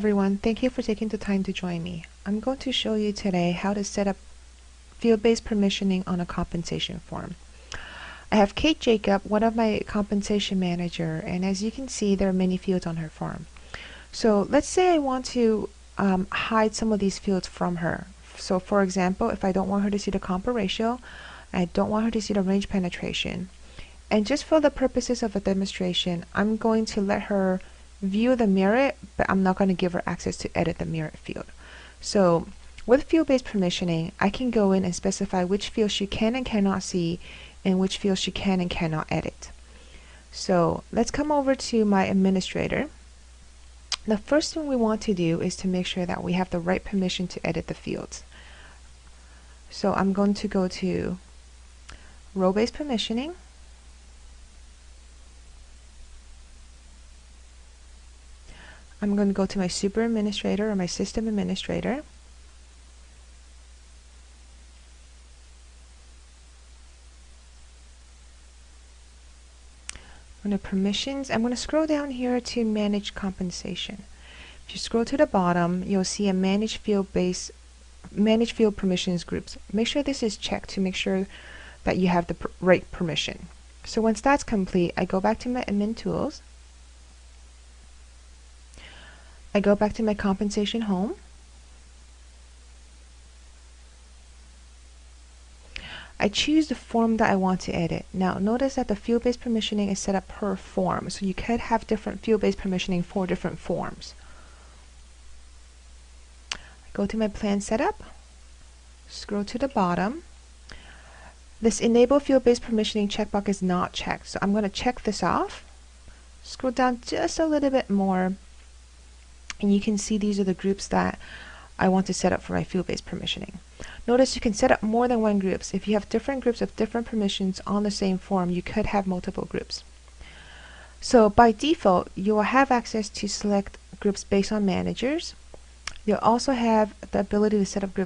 Everyone, thank you for taking the time to join me. I'm going to show you today how to set up field-based permissioning on a compensation form. I have Kate Jacob, one of my compensation manager, and as you can see, there are many fields on her form. So let's say I want to hide some of these fields from her. So for example, if I don't want her to see the comp ratio, I don't want her to see the range penetration, and just for the purposes of a demonstration, I'm going to let her view the merit, but I'm not going to give her access to edit the merit field. So with field-based permissioning, I can go in and specify which fields she can and cannot see and which fields she can and cannot edit. So let's come over to my administrator. The first thing we want to do is to make sure that we have the right permission to edit the fields. So I'm going to go to role-based permissioning. I'm going to go to my super administrator or my system administrator. I'm going to permissions. I'm going to scroll down here to manage compensation. If you scroll to the bottom, you'll see a manage field permissions groups. Make sure this is checked to make sure that you have the right permission. So once that's complete, I go back to my admin tools. I go back to my compensation home. I choose the form that I want to edit. Now notice that the field-based permissioning is set up per form, so you could have different field-based permissioning for different forms. I go to my plan setup, scroll to the bottom. This enable field-based permissioning checkbox is not checked, so I'm going to check this off. Scroll down just a little bit more, and you can see these are the groups that I want to set up for my field-based permissioning. Notice you can set up more than one groups. If you have different groups of different permissions on the same form, you could have multiple groups. So by default, you will have access to select groups based on managers. You'll also have the ability to set up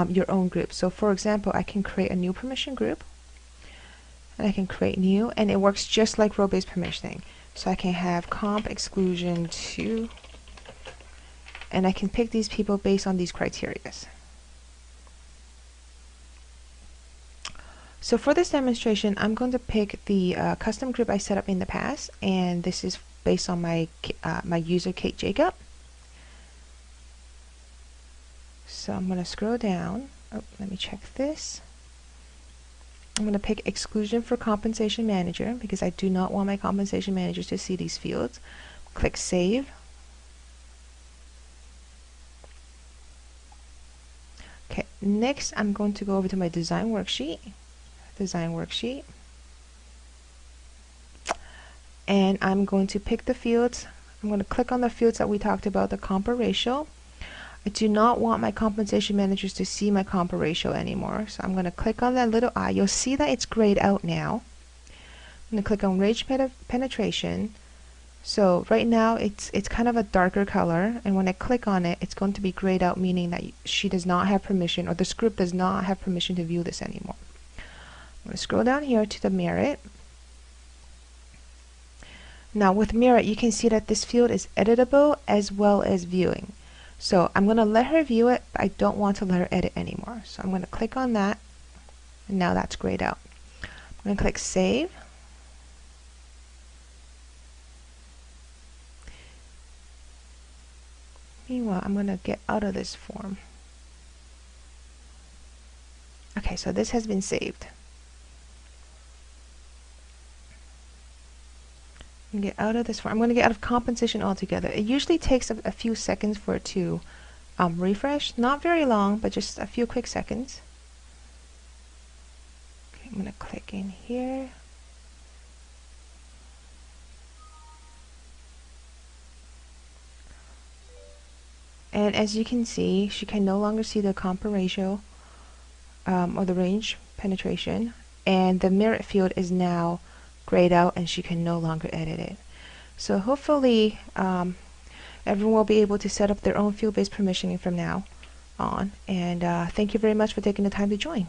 your own group. So for example, I can create a new permission group, and I can create new, and it works just like role-based permissioning. So I can have comp exclusion 2, and I can pick these people based on these criteria. So for this demonstration, I'm going to pick the custom group I set up in the past, and this is based on my user Kate Jacob. So I'm going to scroll down. Oh, let me check this. I'm going to pick exclusion for compensation manager because I do not want my compensation managers to see these fields. Click save. Okay, next I'm going to go over to my design worksheet. And I'm going to pick the fields. I'm going to click on the fields that we talked about, the comp ratio. I do not want my compensation managers to see my comp ratio anymore, so I'm going to click on that little eye. You'll see that it's grayed out now. I'm going to click on range penetration. So right now it's kind of a darker color, and when I click on it, it's going to be grayed out, meaning that she does not have permission, or this group does not have permission to view this anymore. I'm going to scroll down here to the merit. Now with merit, you can see that this field is editable as well as viewing. So I'm going to let her view it, but I don't want to let her edit anymore. So I'm going to click on that, and now that's grayed out. I'm going to click save. Meanwhile, I'm going to get out of this form. Okay, so this has been saved. Get out of this form. I'm going to get out of compensation altogether. It usually takes a few seconds for it to refresh. Not very long, but just a few quick seconds. Okay, I'm going to click in here. And as you can see, she can no longer see the comp ratio or the range penetration, and the merit field is now grayed out and she can no longer edit it. So hopefully everyone will be able to set up their own field-based permissioning from now on, and thank you very much for taking the time to join.